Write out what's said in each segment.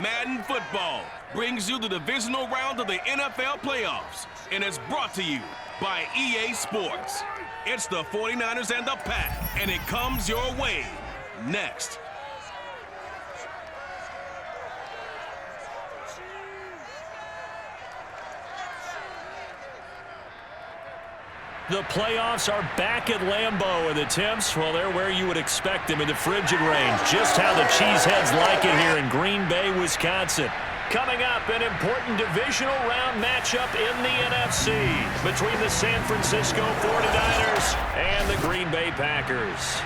Madden Football brings you the divisional round of the NFL playoffs, and it's brought to you by EA Sports. It's the 49ers and the Pack, and it comes your way next. The playoffs are back at Lambeau, and the temps, well, they're where you would expect them in the frigid rain. Just how the Cheeseheads like it here in Green Bay, Wisconsin. Coming up, an important divisional round matchup in the NFC between the San Francisco 49ers and the Green Bay Packers.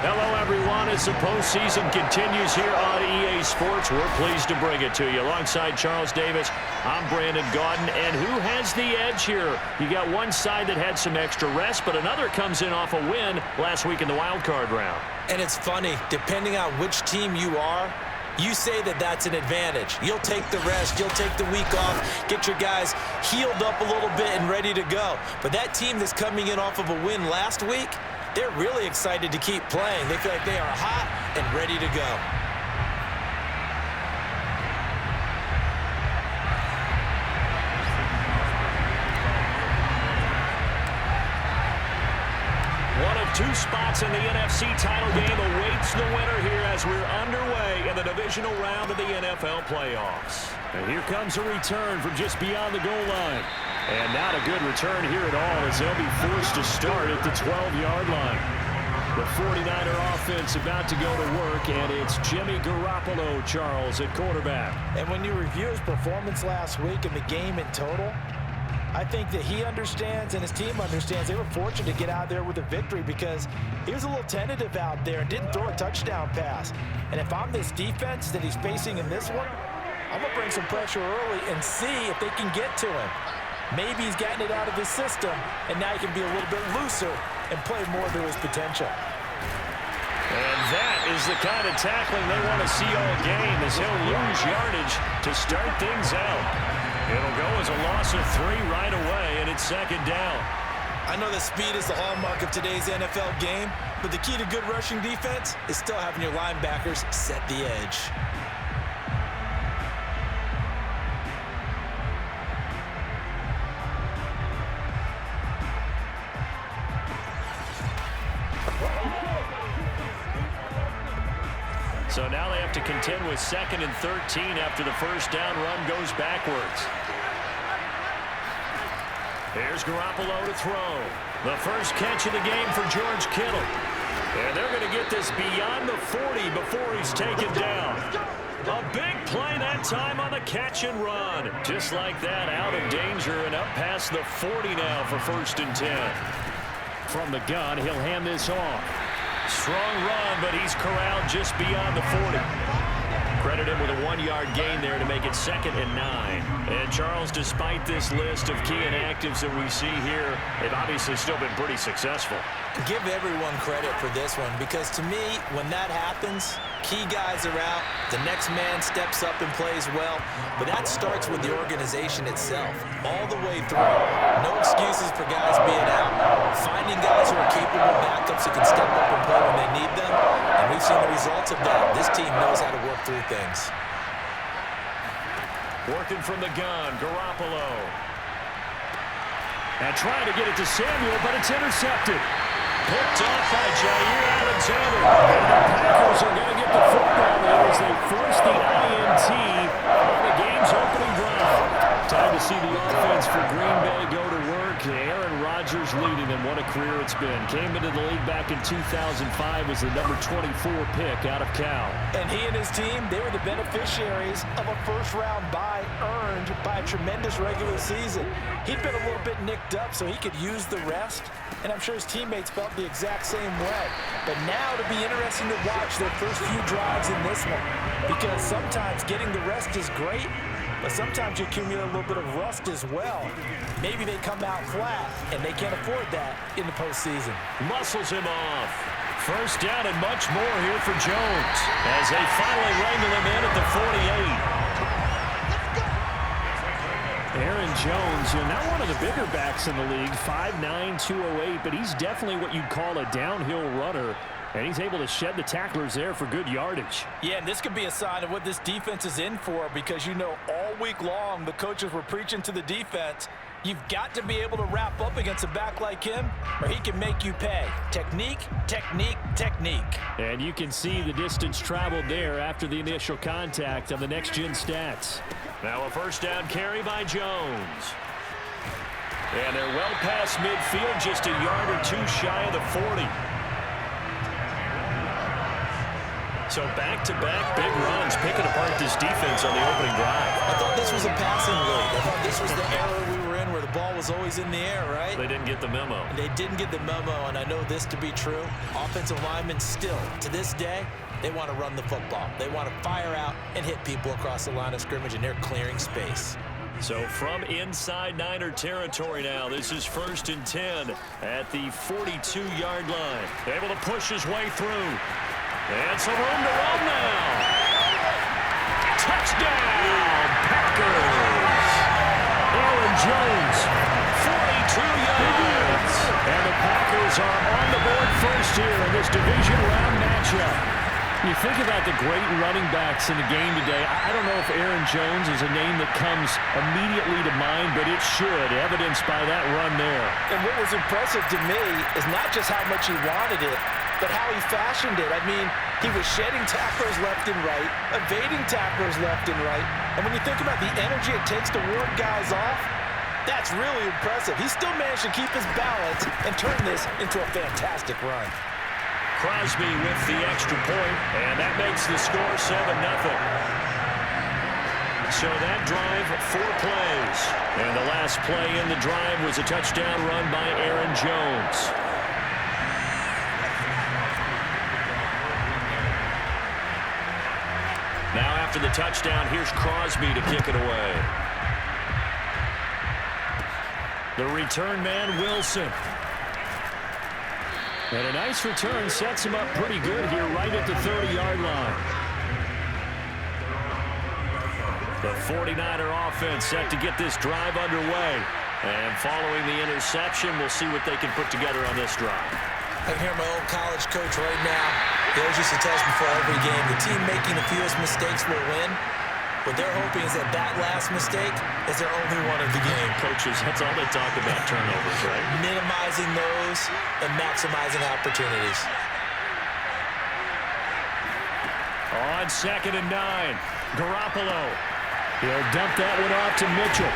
Hello, everyone. As the postseason continues here on EA Sports, we're pleased to bring it to you. Alongside Charles Davis, I'm Brandon Gaudin. And who has the edge here? You got one side that had some extra rest, but another comes in off a win last week in the wild card round. And it's funny, depending on which team you are, you say that that's an advantage. You'll take the rest. You'll take the week off, get your guys healed up a little bit and ready to go. But that team that's coming in off of a win last week, they're really excited to keep playing. They feel like they are hot and ready to go. One of two spots in the NFC title game awaits the winner here as we're underway in the divisional round of the NFL playoffs. And here comes a return from just beyond the goal line. And not a good return here at all as they'll be forced to start at the 12-yard line. The 49er offense about to go to work, and it's Jimmy Garoppolo, Charles, at quarterback. And when you review his performance last week and the game in total, I think that he understands and his team understands they were fortunate to get out there with a victory because he was a little tentative out there and didn't throw a touchdown pass. And if I'm this defense that he's facing in this one, I'm going to bring some pressure early and see if they can get to him. Maybe he's gotten it out of his system, and now he can be a little bit looser and play more to his potential. And that is the kind of tackling they want to see all game as he'll lose yardage to start things out. It'll go as a loss of 3 right away, and it's second down. I know that speed is the hallmark of today's NFL game, but the key to good rushing defense is still having your linebackers set the edge. So now they have to contend with 2nd and 13 after the first down run goes backwards. Here's Garoppolo to throw. The first catch of the game for George Kittle. And they're going to get this beyond the 40 before he's taken down. A big play that time on the catch and run. Just like that, out of danger and up past the 40 now for 1st and 10. From the gun, he'll hand this off. Strong run, but he's corralled just beyond the 40. Credit him with a 1-yard gain there to make it 2nd and 9. And Charles, despite this list of key inactives that we see here, they've obviously still been pretty successful. Give everyone credit for this one because to me, when that happens, key guys are out, the next man steps up and plays well, but that starts with the organization itself, all the way through. No excuses for guys being out. Finding guys who are capable backups who can step up and play when they need them, and we've seen the results of that. This team knows how to work through things. Working from the gun, Garoppolo. And trying to get it to Samuel, but it's intercepted. Picked off by Jair Alexander. And the Packers are going to get the football there as they force the INT on the game's opening drive. Time to see the offense for Green Bay go to work. Aaron Rodgers leading them. What a career it's been. Came into the league back in 2005 as the number 24 pick out of Cal. And he and his team, they were the beneficiaries of a first-round bye earned by a tremendous regular season. He'd been a little bit nicked up so he could use the rest, and I'm sure his teammates felt the exact same way. But now it'll be interesting to watch their first few drives in this one because sometimes getting the rest is great, but sometimes you accumulate a little bit of rust as well. Maybe they come out flat, and they can't afford that in the postseason. Muscles him off. First down and much more here for Jones as they finally wrangle him in at the 48. Aaron Jones, not one of the bigger backs in the league, 5'9", 208, but he's definitely what you'd call a downhill runner. And he's able to shed the tacklers there for good yardage. Yeah, and this could be a sign of what this defense is in for, because you know all week long the coaches were preaching to the defense, you've got to be able to wrap up against a back like him or he can make you pay. Technique, technique, technique. And you can see the distance traveled there after the initial contact on the next-gen stats. Now a first down carry by Jones. And they're well past midfield, just a yard or two shy of the 40. So back-to-back big runs, picking apart this defense on the opening drive. I thought this was a passing league. I thought this was the era we were in where the ball was always in the air, right? They didn't get the memo. They didn't get the memo, and I know this to be true. Offensive linemen still, to this day, they want to run the football. They want to fire out and hit people across the line of scrimmage, and they're clearing space. So from inside Niner territory now, this is 1st and 10 at the 42-yard line. Able to push his way through. And some room to run now. Touchdown, Packers. Aaron Jones, 42 yards. And the Packers are on the board first here in this division round matchup. You think about the great running backs in the game today. I don't know if Aaron Jones is a name that comes immediately to mind, but it should, evidenced by that run there. And what was impressive to me is not just how much he wanted it, but how he fashioned it. I mean, he was shedding tacklers left and right, evading tacklers left and right. And when you think about the energy it takes to ward guys off, that's really impressive. He still managed to keep his balance and turn this into a fantastic run. Crosby with the extra point, and that makes the score 7-0. So that drive, 4 plays. And the last play in the drive was a touchdown run by Aaron Jones. Now after the touchdown, here's Crosby to kick it away. The return man, Wilson. And a nice return sets him up pretty good here right at the 30-yard line. The 49er offense set to get this drive underway. And following the interception, we'll see what they can put together on this drive. I can hear my old college coach right now. He always used to tell us before every game, the team making the fewest mistakes will win. What they're hoping is that last mistake is their only one of the game. Coaches, that's all they talk about, turnovers, right? Minimizing those and maximizing opportunities. On 2nd and 9, Garoppolo. He'll dump that one off to Mitchell.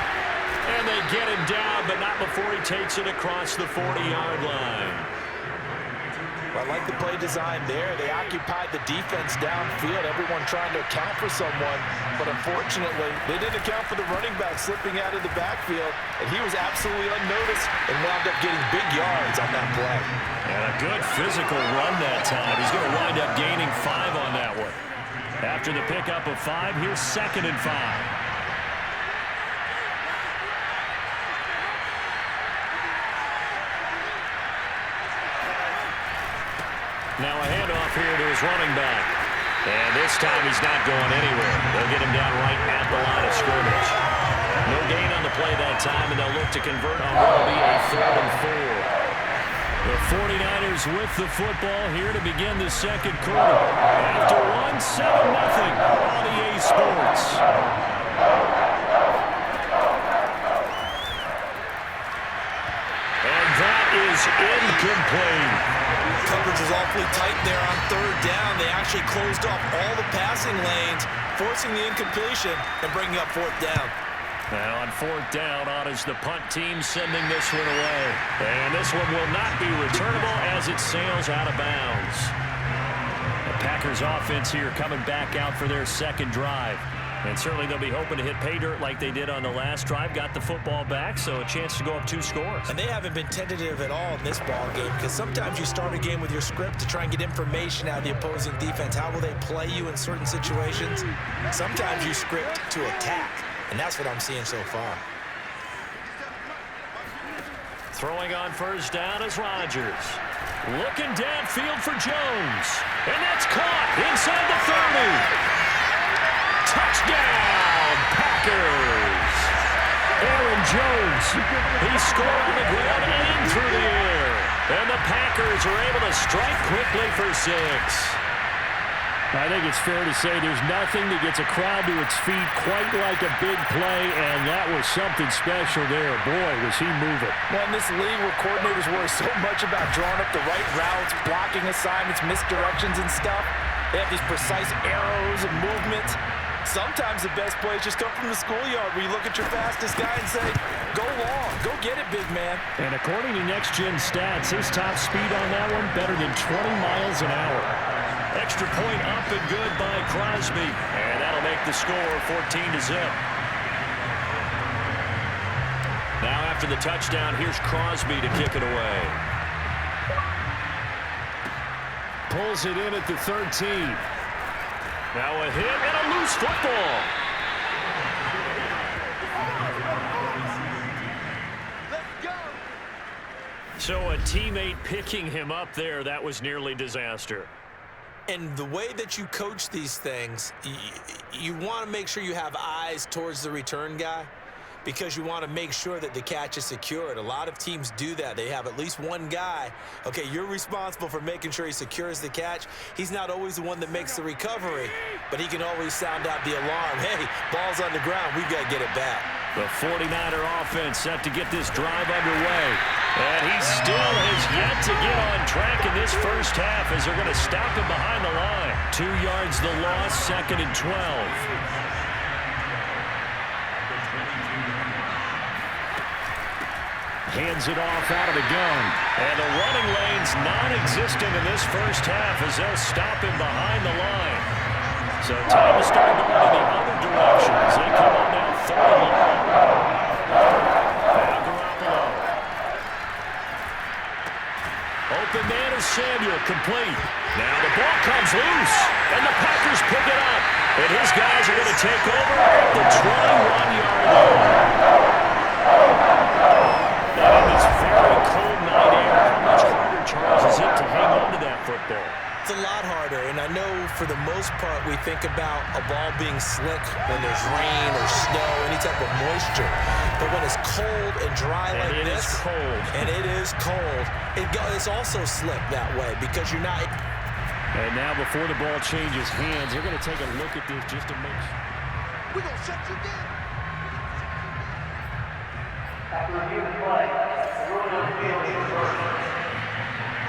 And they get him down, but not before he takes it across the 40-yard line. I like the play design there. They occupied the defense downfield, everyone trying to account for someone. But unfortunately, they didn't account for the running back slipping out of the backfield. And he was absolutely unnoticed and wound up getting big yards on that play. And a good physical run that time. He's going to wind up gaining 5 on that one. After the pickup of 5, here's 2nd and 5. Now a handoff here to his running back. And this time he's not going anywhere. They'll get him down right at the line of scrimmage. No gain on the play that time, and they'll look to convert on what will be a 3rd and 4. The 49ers with the football here to begin the second quarter. After one, 7-0 on EA Sports. And that is incomplete. Coverage was awfully tight there on 3rd down. They actually closed off all the passing lanes, forcing the incompletion and bringing up 4th down. And on 4th down, on is the punt team sending this one away. And this one will not be returnable as it sails out of bounds. The Packers offense here coming back out for their second drive. And certainly they'll be hoping to hit pay dirt like they did on the last drive. Got the football back, so a chance to go up 2 scores. And they haven't been tentative at all in this ball game, because sometimes you start a game with your script to try and get information out of the opposing defense. How will they play you in certain situations? Sometimes you script to attack, and that's what I'm seeing so far. Throwing on 1st down is Rodgers. Looking downfield for Jones. And that's caught inside the 30. Touchdown, Packers! Aaron Jones. He scored on the ground and through the air. And the Packers are able to strike quickly for 6. I think it's fair to say there's nothing that gets a crowd to its feet quite like a big play, and that was something special there. Boy, was he moving. Well, in this league where coordinators worry so much about drawing up the right routes, blocking assignments, misdirections and stuff, they have these precise arrows and movements. Sometimes the best plays just come from the schoolyard where you look at your fastest guy and say, go long, go get it, big man. And according to Next Gen Stats, his top speed on that one better than 20 miles an hour. Extra point up and good by Crosby. And that'll make the score 14-0. Now after the touchdown, here's Crosby to kick it away. Pulls it in at the 13. Now a hit and a loose football. Let's go. So a teammate picking him up there, that was nearly disaster. And the way that you coach these things, you want to make sure you have eyes towards the return guy because you want to make sure that the catch is secured. A lot of teams do that. They have at least one guy. Okay, you're responsible for making sure he secures the catch. He's not always the one that makes the recovery, but he can always sound out the alarm. Hey, ball's on the ground. We've got to get it back. The 49er offense set to get this drive underway. And he still has yet to get on track in this first half as they're going to stop him behind the line. 2 yards the loss, 2nd and 12. Hands it off out of the gun. And the running lane's non-existent in this first half as they'll stop him behind the line. So time to start going in the other direction as they come up now 31. Open man is Samuel, complete. Now the ball comes loose, and the Packers pick it up. And his guys are going to take over at the 21-yard line. Now in this very cold night air, how much harder, Charles, is it to hang on to that football? It's a lot harder, and I know for the most part we think about a ball being slick when there's rain or snow, any type of moisture. But when it's cold and dry like this, and it is cold, it's also slick that way because you're not. And now before the ball changes hands, they're going to take a look at this just to make sure. We're going to shut you down.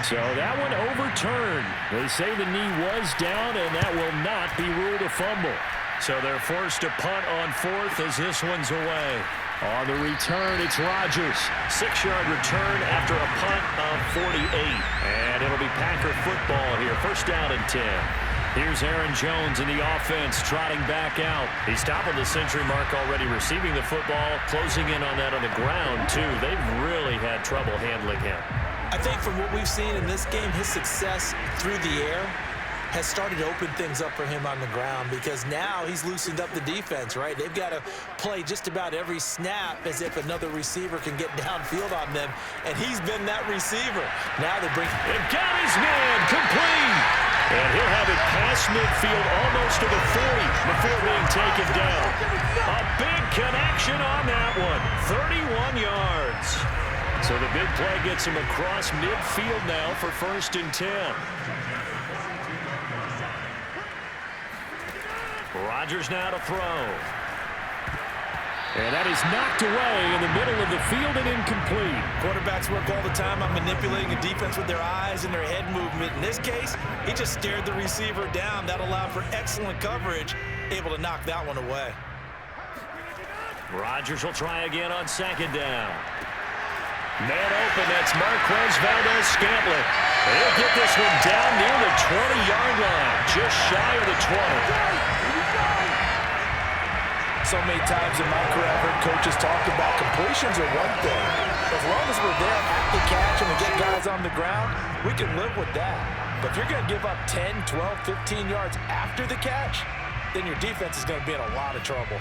So that one overturned. They say the knee was down, and that will not be ruled a fumble. So they're forced to punt on 4th as this one's away. On the return, it's Rodgers. 6-yard return after a punt of 48. And it'll be Packer football here. 1st down and 10. Here's Aaron Jones in the offense trotting back out. He's topping the century mark already receiving the football, closing in on that on the ground, too. They've really had trouble handling him. I think from what we've seen in this game, his success through the air has started to open things up for him on the ground because now he's loosened up the defense, right? They've got to play just about every snap as if another receiver can get downfield on them, and he's been that receiver. Now they bring... And got his man complete! And he'll have it past midfield almost to the 40 before being taken down. A big connection on that one. 31 yards. So the big play gets him across midfield now for 1st and 10. Rodgers now to throw. And that is knocked away in the middle of the field and incomplete. Quarterbacks work all the time on manipulating a defense with their eyes and their head movement. In this case, he just stared the receiver down. That allowed for excellent coverage, able to knock that one away. Rodgers will try again on 2nd down. Man open, that's Marquez Valdez-Scantling. He'll get this one down near the 20-yard line, just shy of the 20. So many times in my career, I've heard coaches talk about completions are one thing. As long as we're there at the catch and we get guys on the ground, we can live with that. But if you're going to give up 10, 12, 15 yards after the catch, then your defense is going to be in a lot of trouble.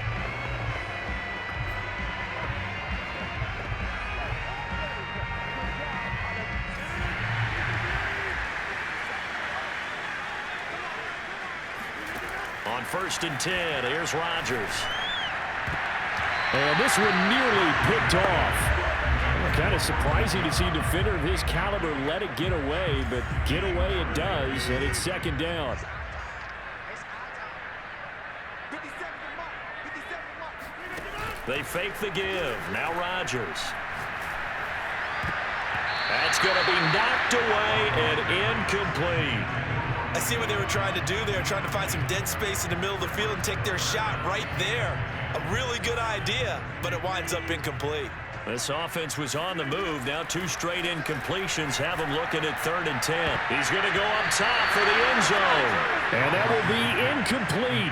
On 1st and 10, here's Rodgers. And this one nearly picked off. Kind of surprising to see a defender of his caliber let it get away, but get away it does, and it's second down. They fake the give. Now Rodgers. That's going to be knocked away and incomplete. I see what they were trying to do. They were trying to find some dead space in the middle of the field and take their shot right there. A really good idea, but it winds up incomplete. This offense was on the move. Now 2 straight incompletions have him looking at 3rd and 10. He's going to go up top for the end zone. And that will be incomplete.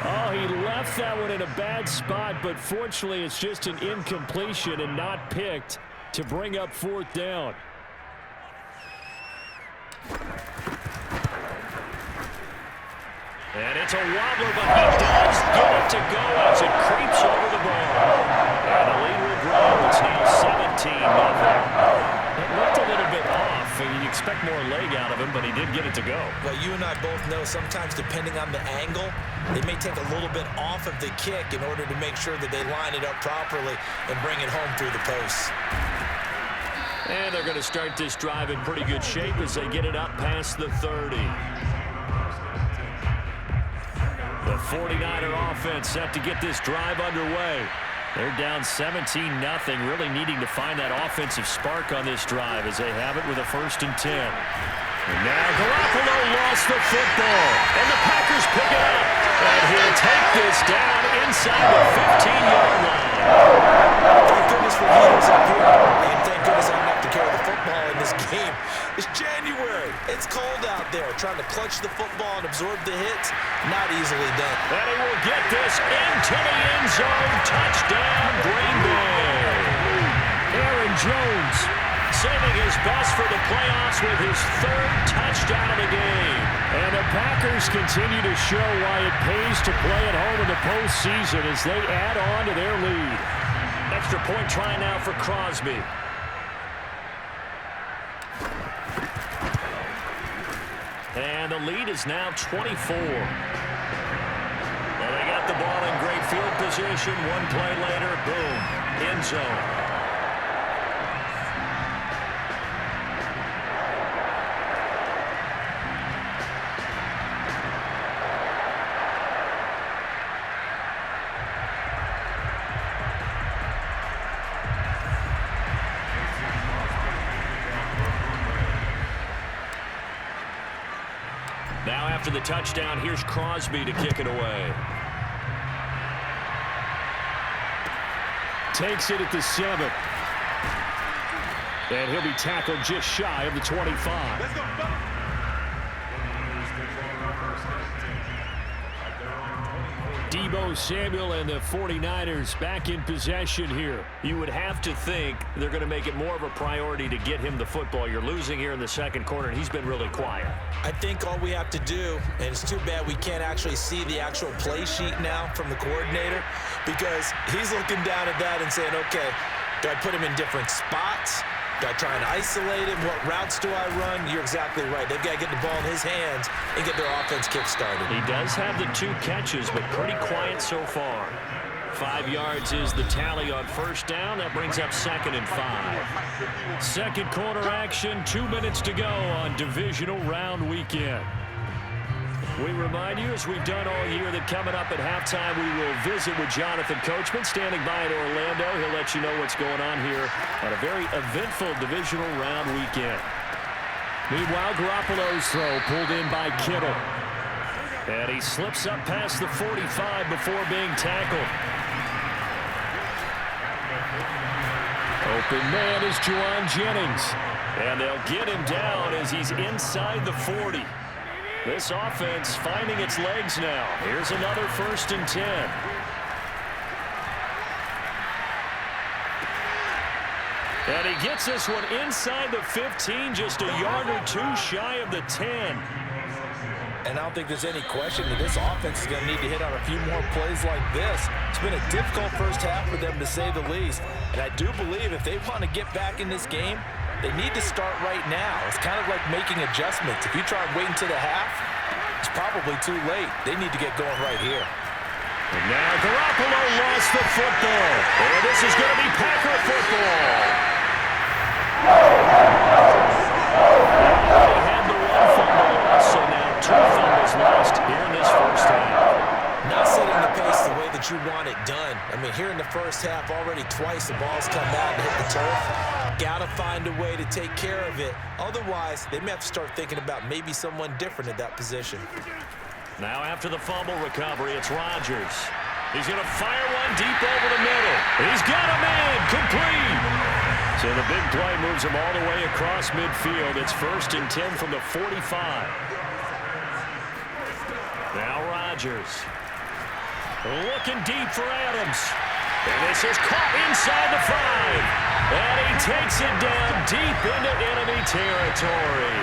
Oh, he left that one in a bad spot, but fortunately it's just an incompletion and not picked to bring up 4th down. And it's a wobbler, but he does get it to go as it creeps over the ball. And the lead will grow. It's now 17-0. It looked a little bit off. You'd expect more leg out of him, but he did get it to go. Well, you and I both know sometimes depending on the angle, they may take a little bit off of the kick in order to make sure that they line it up properly and bring it home through the posts. And they're going to start this drive in pretty good shape as they get it up past the 30. The 49er offense set to get this drive underway. They're down 17-0, really needing to find that offensive spark on this drive as they have it with a 1st and 10. And now Garoppolo lost the football, and the Packers pick it up. And he'll take this down inside the 15-yard line. Thank goodness for leaders up here, and thank goodness I don't have to carry the football in this game. It's January. It's cold out there. Trying to clutch the football and absorb the hits, not easily done. And he will get this into the end zone. Touchdown, Green Bay. Aaron Jones saving his best for the playoffs with his 3rd touchdown of the game. And the Packers continue to show why it pays to play at home in the postseason as they add on to their lead. Extra point try now for Crosby. And the lead is now 24. Well, they got the ball in great field position. One play later, boom, end zone. Now after the touchdown, here's Crosby to kick it away. Takes it at the 7. And he'll be tackled just shy of the 25. Let's go, fellas. Deebo Samuel and the 49ers back in possession here. You would have to think they're going to make it more of a priority to get him the football. You're losing here in the 2nd quarter, and he's been really quiet. I think all we have to do, and it's too bad we can't actually see the actual play sheet now from the coordinator, because he's looking down at that and saying, okay, do I put him in different spots? Do I try and isolate him? What routes do I run? You're exactly right. They've got to get the ball in his hands and get their offense kick-started. He does have the 2 catches, but pretty quiet so far. 5 yards is the tally on 1st down. That brings up 2nd and 5. 2nd quarter action, 2 minutes to go on Divisional Round Weekend. We remind you, as we've done all year, that coming up at halftime, we will visit with Jonathan Coachman, standing by in Orlando. He'll let you know what's going on here on a very eventful Divisional Round Weekend. Meanwhile, Garoppolo's throw pulled in by Kittle. And he slips up past the 45 before being tackled. Open man is Juwan Jennings. And they'll get him down as he's inside the 40. This offense finding its legs now. Here's another 1st and 10. And he gets this one inside the 15, just a yard or 2 shy of the 10. And I don't think there's any question that this offense is going to need to hit on a few more plays like this. It's been a difficult first half for them, to say the least. And I do believe if they want to get back in this game, they need to start right now. It's kind of like making adjustments. If you try and wait until the half, it's probably too late. They need to get going right here. And now Garoppolo lost the football. And this is going to be Packer football. They had the one fumble loss, so now 2 fumbles lost here in this first half. Not setting the pace the way that you want it done. I mean, here in the first half, already twice the ball's come out and hit the turf. Got to find a way to take care of it. Otherwise, they may have to start thinking about maybe someone different at that position. Now after the fumble recovery, it's Rodgers. He's going to fire one deep over the middle. He's got him in, complete. So the big play moves him all the way across midfield. It's 1st and 10 from the 45. Now Rodgers. Looking deep for Adams. And this is caught inside the 5. And he takes it down deep into enemy territory.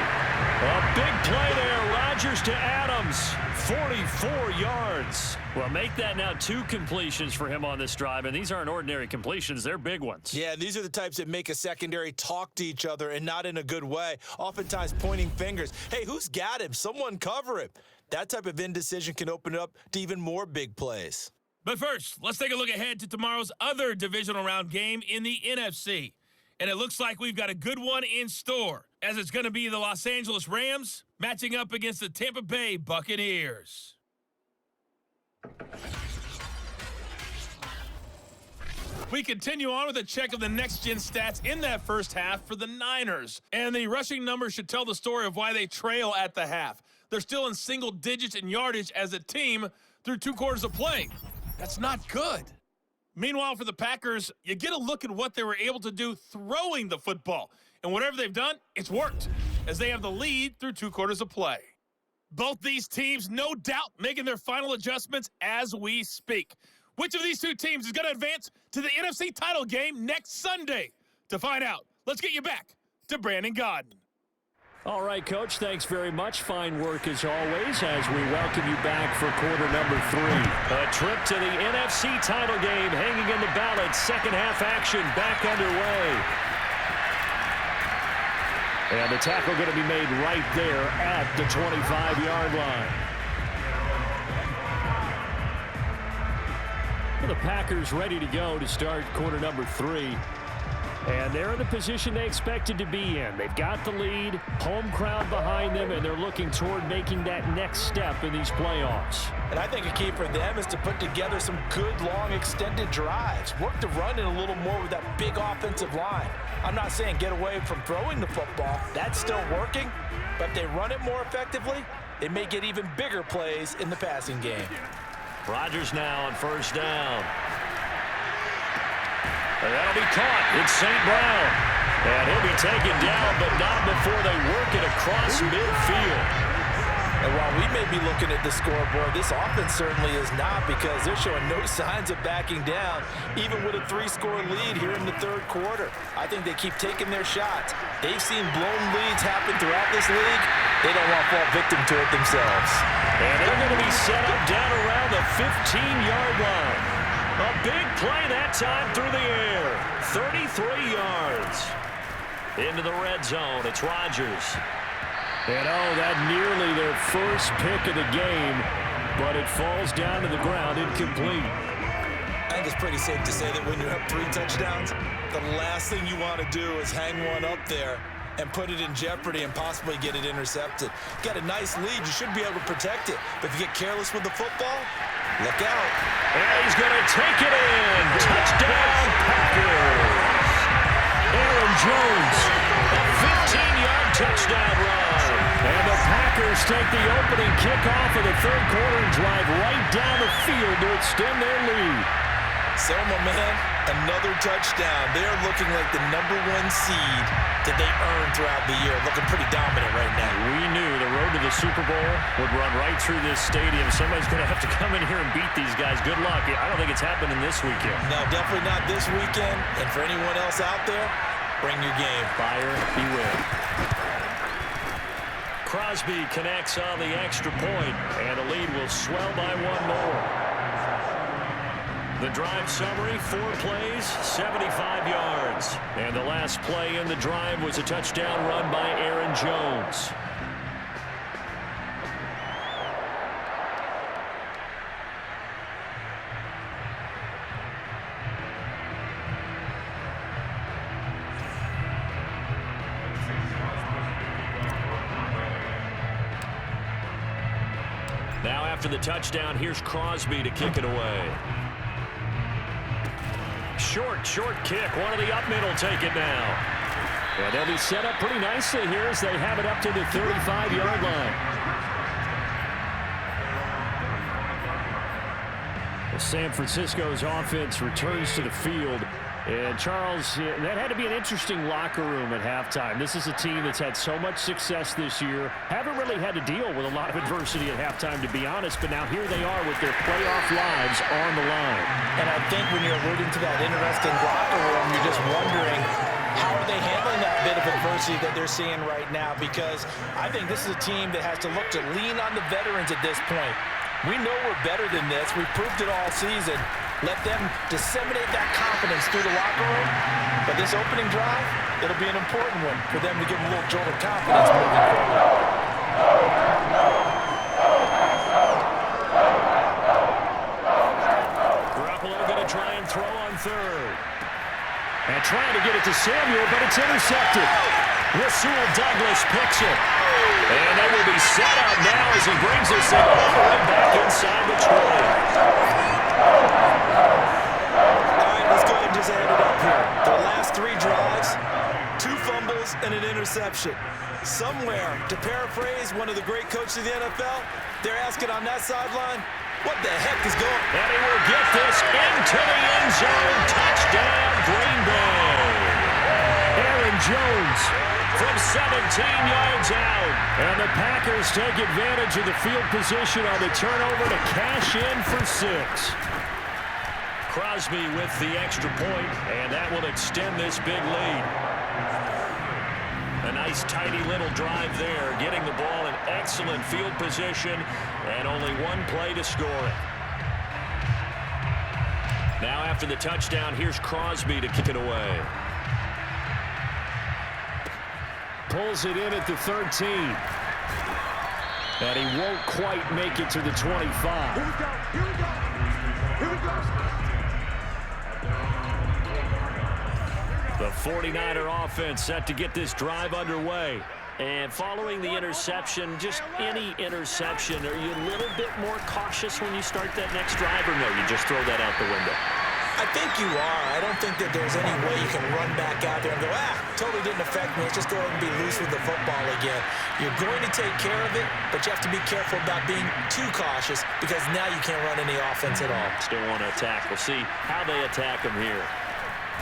A big play there. Rodgers to Adams. 44 yards. Well, make that now 2 completions for him on this drive. And these aren't ordinary completions. They're big ones. Yeah, these are the types that make a secondary talk to each other and not in a good way. Oftentimes pointing fingers. Hey, who's got him? Someone cover him. That type of indecision can open up to even more big plays. But first, let's take a look ahead to tomorrow's other divisional round game in the NFC. And it looks like we've got a good one in store, as it's going to be the Los Angeles Rams matching up against the Tampa Bay Buccaneers. We continue on with a check of the next-gen stats in that first half for the Niners. And the rushing numbers should tell the story of why they trail at the half. They're still in single digits in yardage as a team through 2 quarters of play. That's not good. Meanwhile, for the Packers, you get a look at what they were able to do throwing the football. And whatever they've done, it's worked, as they have the lead through 2 quarters of play. Both these teams, no doubt, making their final adjustments as we speak. Which of these 2 teams is going to advance to the NFC title game next Sunday? To find out, let's get you back to Brandon Godden. All right, Coach, thanks very much. Fine work as always as we welcome you back for quarter number 3. A trip to the NFC title game hanging in the balance. Second half action back underway. And the tackle going to be made right there at the 25-yard line. The Packers ready to go to start quarter number 3. And they're in the position they expected to be in. They've got the lead, home crowd behind them, and they're looking toward making that next step in these playoffs. And I think a key for them is to put together some good, long, extended drives. Work the run in a little more with that big offensive line. I'm not saying get away from throwing the football. That's still working. But if they run it more effectively, they may get even bigger plays in the passing game. Rodgers now on first down. And that'll be caught. It's St. Brown. And he'll be taken down, but not before they work it across midfield. And while we may be looking at the scoreboard, this offense certainly is not, because they're showing no signs of backing down, even with a 3-score lead here in the 3rd quarter. I think they keep taking their shots. They've seen blown leads happen throughout this league. They don't want to fall victim to it themselves. And they're going to be set up down around the 15-yard line. A big play that time through the air. 33 yards. Into the red zone. It's Rodgers. And that nearly their first pick of the game, but it falls down to the ground incomplete. I think it's pretty safe to say that when you're up 3 touchdowns, the last thing you want to do is hang one up there and put it in jeopardy and possibly get it intercepted. You got a nice lead. You should be able to protect it. But if you get careless with the football, look out. And he's going to take it in. Touchdown, Packers. Aaron Jones, a 15-yard touchdown run. And the Packers take the opening kickoff of the 3rd quarter and drive right down the field to extend their lead. Selma, man, another touchdown. They're looking like the #1 seed that they earned throughout the year. Looking pretty dominant right now. We knew the road to the Super Bowl would run right through this stadium. Somebody's going to have to come in here and beat these guys. Good luck. I don't think it's happening this weekend. No, definitely not this weekend. And for anyone else out there, bring your game. Buyer beware. Crosby connects on the extra point, and the lead will swell by 1 more. The drive summary, 4 plays, 75 yards. And the last play in the drive was a touchdown run by Aaron Jones. after the touchdown, here's Crosby to kick it away. Short kick. One of the up middle take it now. And they'll be set up pretty nicely here as they have it up to the 35-yard line. San Francisco's offense returns to the field. And, Charles, that had to be an interesting locker room at halftime. This is a team that's had so much success this year. Haven't really had to deal with a lot of adversity at halftime, to be honest. But now here they are with their playoff lives on the line. And I think when you're alluding to that interesting locker room, you're just wondering, how are they handling that bit of adversity that they're seeing right now? Because I think this is a team that has to look to lean on the veterans at this point. We know we're better than this. We've proved it all season. Let them disseminate that confidence through the locker room. But this opening drive, it'll be an important one for them to give them a little jolt of confidence moving forward. Garoppolo going to try and throw on third. And trying to get it to Samuel, but it's intercepted. Rasul Douglas picks it. And they will be set up now as he brings this thing all the way back inside the 20. Let's go ahead and just add it up here. The last 3 drives, 2 fumbles and an interception. Somewhere, to paraphrase one of the great coaches of the NFL, they're asking on that sideline, what the heck is going on? And he will get this into the end zone. Touchdown, Green Bay. Aaron Jones from 17 yards out. And the Packers take advantage of the field position on the turnover to cash in for 6. Crosby with the extra point, and that will extend this big lead. A nice, tidy little drive there, getting the ball in excellent field position, and only 1 play to score it. Now after the touchdown, here's Crosby to kick it away. Pulls it in at the 13. And he won't quite make it to the 25. Here we go. Here we go. Here we go. The 49er offense set to get this drive underway. And following the interception, just any interception, are you a little bit more cautious when you start that next drive, or no, you just throw that out the window? I think you are. I don't think that there's any way you can run back out there and go, totally didn't affect me. Let's just go ahead and be loose with the football again. You're going to take care of it, but you have to be careful about being too cautious because now you can't run any offense at all. Still want to attack. We'll see how they attack him here.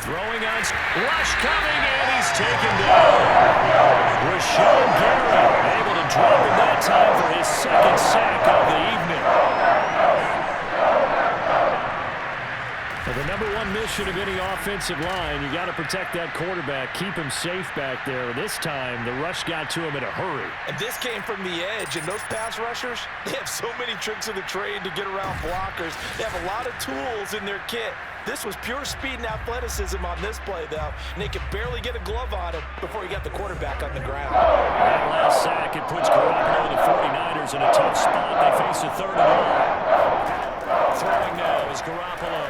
Throwing on rush coming, and he's taken down. Rashawn Gary able to drop him that time for his 2nd sack of the evening. Well, the #1 mission of any offensive line, you got to protect that quarterback, keep him safe back there. This time, the rush got to him in a hurry. And this came from the edge, and those pass rushers, they have so many tricks of the trade to get around blockers. They have a lot of tools in their kit. This was pure speed and athleticism on this play, though, and they could barely get a glove on him before he got the quarterback on the ground. That last sack, it puts Garoppolo and the 49ers in a tough spot. They face a 3rd and long. Throwing now is Garoppolo.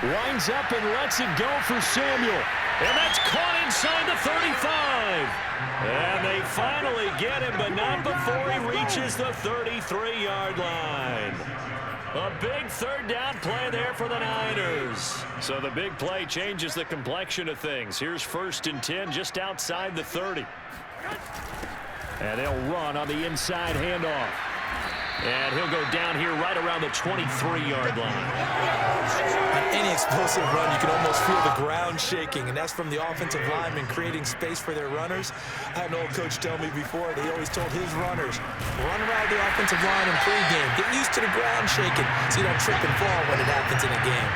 Winds up and lets it go for Samuel. And that's caught inside the 35. And they finally get him, but not before he reaches the 33-yard line. A big 3rd down play there for the Niners. So the big play changes the complexion of things. Here's 1st and 10 just outside the 30. And they'll run on the inside handoff. And he'll go down here right around the 23-yard line. On any explosive run, you can almost feel the ground shaking, and that's from the offensive linemen creating space for their runners. I had an old coach tell me before, he always told his runners, run around the offensive line in pregame. Get used to the ground shaking so you don't trip and fall when it happens in a game.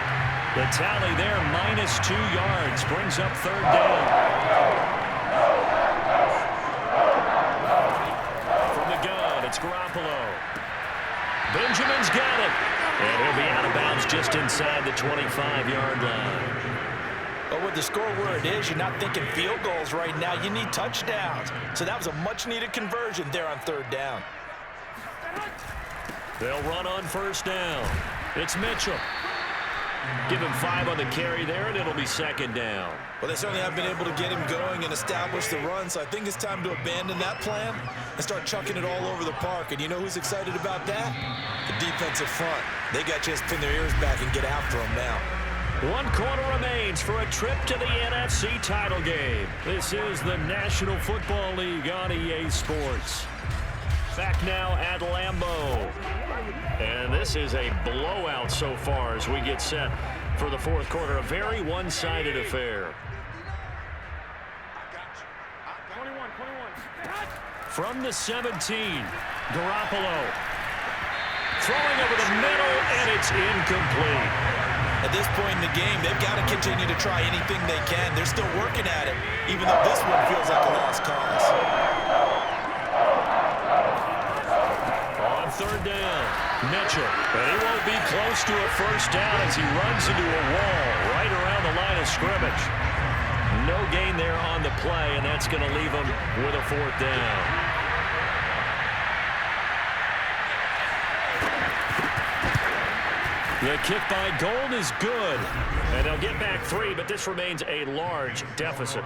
The tally there, -2 yards, brings up 3rd down. From the gun, it's Garoppolo. Benjamin's got it. And he'll be out of bounds just inside the 25-yard line. But with the score where it is, you're not thinking field goals right now. You need touchdowns. So that was a much-needed conversion there on 3rd down. They'll run on 1st down. It's Mitchell. Give him 5 on the carry there, and it'll be second down. Well, they certainly have been able to get him going and establish the run, so I think it's time to abandon that plan and start chucking it all over the park. And you know who's excited about that? The defensive front. They got a chance to pin their ears back and get after him now. 1 quarter remains for a trip to the NFC title game. This is the National Football League on EA Sports. Back now at Lambeau. And this is a blowout so far as we get set for the fourth quarter. A very one-sided affair. From the 17, Garoppolo. Throwing over the middle, and it's incomplete. At this point in the game, they've got to continue to try anything they can. They're still working at it, even though this one feels like a lost cause. On third down, Mitchell. But he won't be close to a first down as he runs into a wall right around the line of scrimmage. No gain there on the play, and that's going to leave him with a fourth down. The kick by Gold is good. And they'll get back 3, but this remains a large deficit.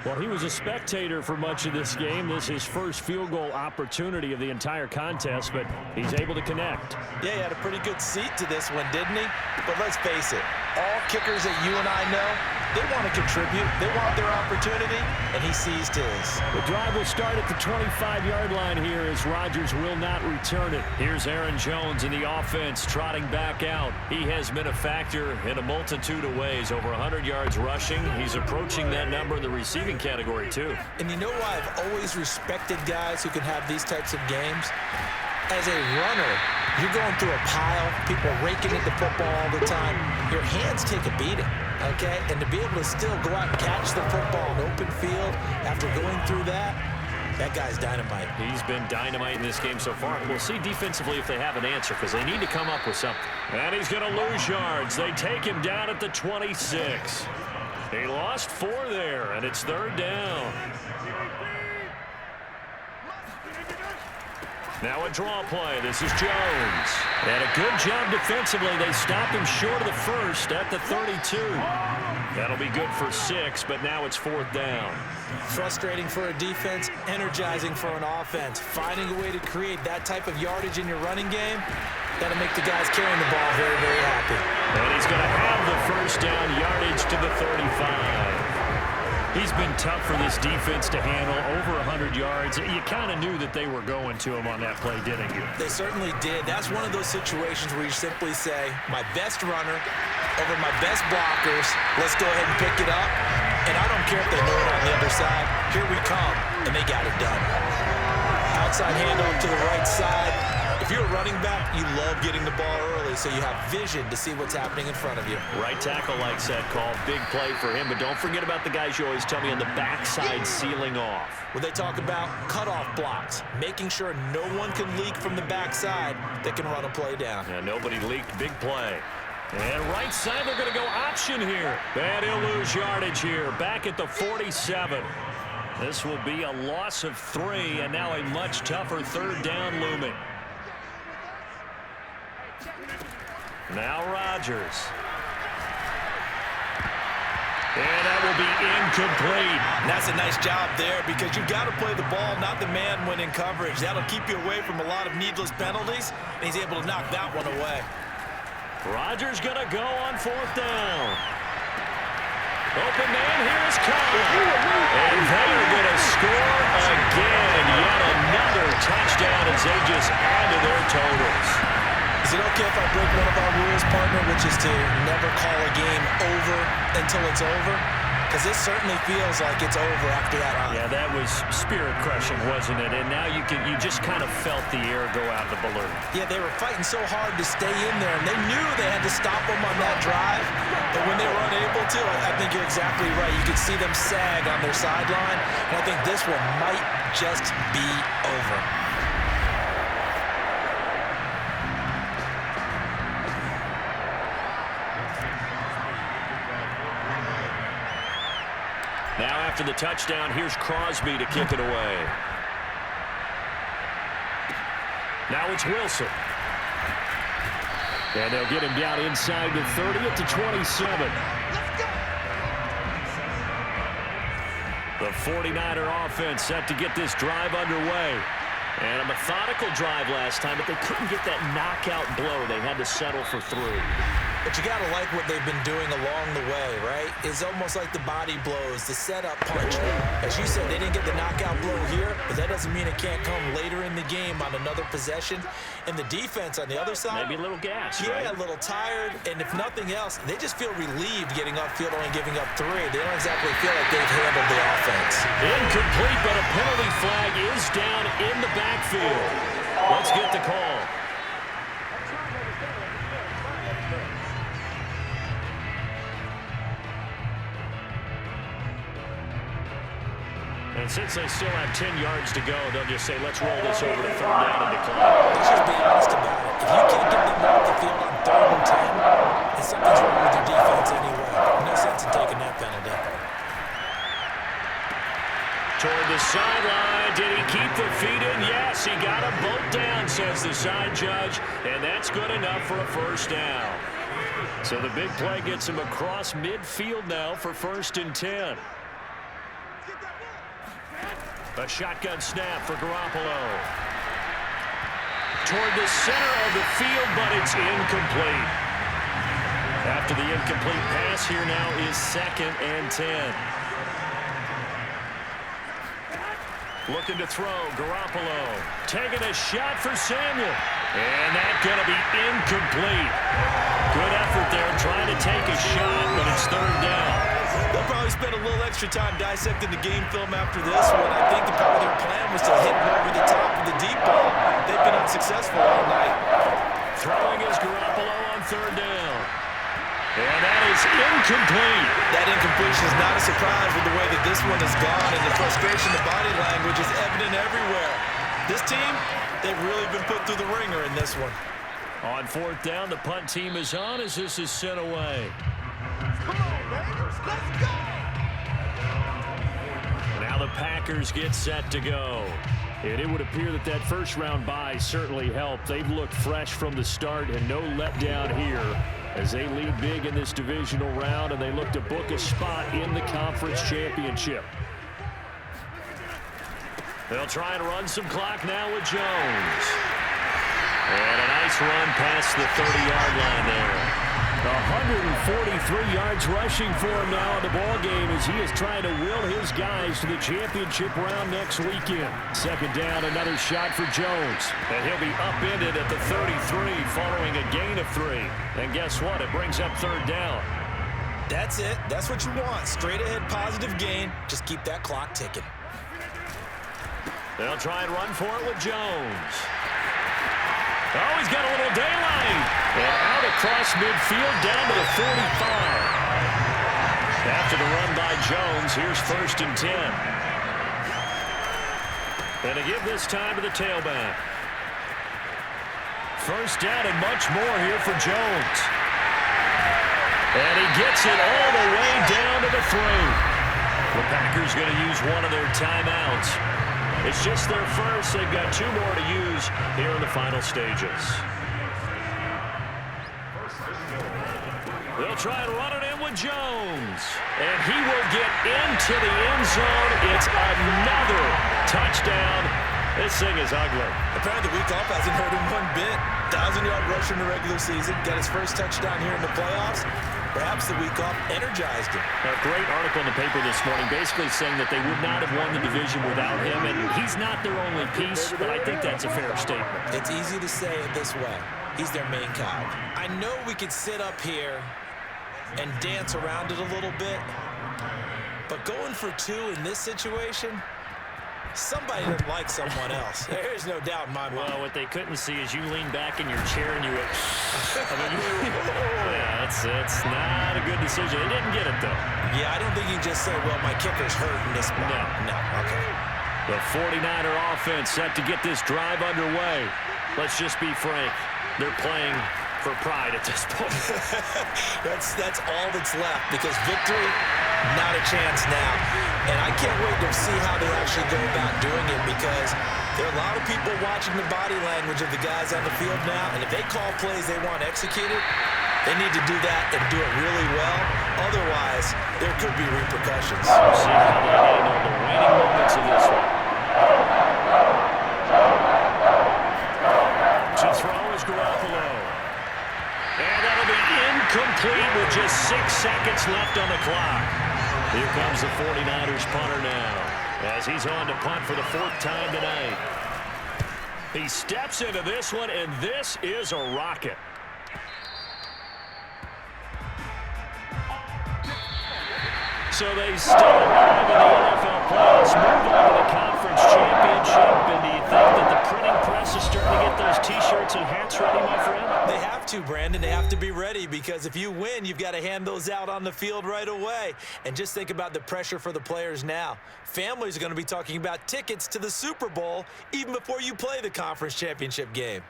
Well, he was a spectator for much of this game. This is his first field goal opportunity of the entire contest, but he's able to connect. Yeah, he had a pretty good seat to this one, didn't he? But let's face it, all kickers that you and I know, they want to contribute. They want their opportunity, and he seized his. The drive will start at the 25-yard line here as Rodgers will not return it. Here's Aaron Jones in the offense trotting back out. He has been a factor in a multitude of ways. Over 100 yards rushing. He's approaching that number in the receiving category, too. And you know why I've always respected guys who can have these types of games? As a runner, you're going through a pile, people raking at the football all the time. Your hands take a beating, okay? And to be able to still go out and catch the football in open field after going through that, that guy's dynamite. He's been dynamite in this game so far. We'll see defensively if they have an answer because they need to come up with something. And he's going to lose yards. They take him down at the 26. He lost 4 there, and it's third down. Now a draw play. This is Jones. And a good job defensively. They stopped him short of the first at the 32. That'll be good for 6, but now it's fourth down. Frustrating for a defense, energizing for an offense. Finding a way to create that type of yardage in your running game, that'll make the guys carrying the ball very, very happy. And he's going to have the first down yardage to the 35. He's been tough for this defense to handle, over 100 yards. You kind of knew that they were going to him on that play, didn't you? They certainly did. That's one of those situations where you simply say, my best runner over my best blockers, let's go ahead and pick it up. And I don't care if they know it on the other side. Here we come, and they got it done. Outside handoff to the right side. If you're a running back, you love getting the ball early so you have vision to see what's happening in front of you. Right tackle likes that call. Big play for him, but don't forget about the guys you always tell me on the backside sealing off. Well, they talk about cutoff blocks, making sure no one can leak from the backside that can run a play down. Yeah, nobody leaked. Big play. And right side, they're going to go option here. And he'll lose yardage here. Back at the 47. This will be a loss of 3, and now a much tougher third down looming. Now Rodgers. And that will be incomplete. And that's a nice job there because you've got to play the ball, not the man when in coverage. That'll keep you away from a lot of needless penalties, and he's able to knock that one away. Rodgers going to go on fourth down. Open man, here is Cobb. And they're going to score again. Yet another touchdown as they just add to their totals. Is it okay if I break one of our rules, partner, which is to never call a game over until it's over? Because this certainly feels like it's over after that. Yeah, that was spirit-crushing, wasn't it? And now you just kind of felt the air go out of the balloon. Yeah, they were fighting so hard to stay in there, and they knew they had to stop them on that drive. But when they were unable to, I think you're exactly right. You could see them sag on their sideline, and I think this one might just be over. Now after the touchdown, here's Crosby to kick it away. Now it's Wilson. And they'll get him down inside the 30 at the 27. The 49er offense set to get this drive underway. And a methodical drive last time, but they couldn't get that knockout blow. They had to settle for 3. But you got to like what they've been doing along the way, right? It's almost like the body blows, the setup punch. As you said, they didn't get the knockout blow here, but that doesn't mean it can't come later in the game on another possession. And the defense on the other side, maybe a little gas, yeah, right? A little tired. And if nothing else, they just feel relieved getting upfield, only giving up 3. They don't exactly feel like they've handled the offense. Incomplete, but a penalty flag is down in the backfield. Let's get the call. And since they still have 10 yards to go, they'll just say, let's roll this over to 3rd down and decline. Let's just be honest about it. If you can't get them off the field on 3rd and 10, then something's wrong with your defense anyway. No sense in taking that penalty. Toward the sideline. Did he keep the feet in? Yes, he got them both down, says the side judge. And that's good enough for a 1st down. So the big play gets him across midfield now for 1st and 10. A shotgun snap for Garoppolo. Toward the center of the field, but it's incomplete. After the incomplete pass, here now is 2nd and 10. Looking to throw, Garoppolo. Taking a shot for Samuel. And that's going to be incomplete. Good effort there, trying to take a shot, but it's 3rd down. They'll probably spend a little extra time dissecting the game film after this one. I think part of their plan was to hit him over the top of the deep ball. They've been unsuccessful all night. Throwing is Garoppolo on 3rd down. And that is incomplete. That incompletion is not a surprise with the way that this one has gone, and the frustration, the body language is evident everywhere. This team, they've really been put through the ringer in this one. On 4th down, the punt team is on as this is sent away. Come on, Raiders, let's go! Now the Packers get set to go. And it would appear that that 1st-round bye certainly helped. They've looked fresh from the start and no letdown here as they lead big in this divisional round, and they look to book a spot in the conference championship. They'll try and run some clock now with Jones. And a nice run past the 30-yard line there. 143 yards rushing for him now in the ballgame as he is trying to will his guys to the championship round next weekend. 2nd down, another shot for Jones. And he'll be upended at the 33 following a gain of 3. And guess what? It brings up 3rd down. That's it. That's what you want. Straight ahead positive gain. Just keep that clock ticking. They'll try and run for it with Jones. Oh, he's got a little daylight. And out across midfield down to the 45. After the run by Jones, here's 1st and 10. And to give this time to the tailback. 1st down and much more here for Jones. And he gets it all the way down to the 3. The Packers going to use one of their timeouts. It's just their 1st. They've got 2 more to use here in the final stages. They'll try and run it in with Jones. And he will get into the end zone. It's another touchdown. This thing is ugly. Apparently the week off hasn't hurt him one bit. 1,000-yard rusher in the regular season. Got his 1st touchdown here in the playoffs. Perhaps the week off energized him. A great article in the paper this morning basically saying that they would not have won the division without him, and he's not their only piece, but I think that's a fair statement. It's easy to say it this way. He's their main cog. I know we could sit up here and dance around it a little bit, but going for 2 in this situation, somebody doesn't like someone else. There's no doubt in my mind. Well, what they couldn't see is you lean back in your chair and you went, yeah, it's not a good decision. They didn't get it, though. Yeah, I don't think you can just say, well, my kicker's hurt in this spot. No, okay. The 49er offense set to get this drive underway. Let's just be frank. They're playing for pride at this point. That's all that's left, because victory, not a chance now. And I can't wait to see how they actually go about doing it, because there are a lot of people watching the body language of the guys on the field now, and if they call plays they want executed, they need to do that and do it really well. Otherwise, there could be repercussions. We'll see how they handle the waning moments of this one. To throw is Garoppolo. And that'll be incomplete with just 6 seconds left on the clock. Here comes the 49ers punter now, as he's on to punt for the 4th time tonight. He steps into this one, and this is a rocket. So they stay alive in the NFL playoffs, move on to the conference championship. And do you think that the printing press is starting to get those T-shirts and hats ready, my friend? They have to, Brandon. They have to be ready, because if you win, you've got to hand those out on the field right away. And just think about the pressure for the players now. Families are going to be talking about tickets to the Super Bowl even before you play the conference championship game.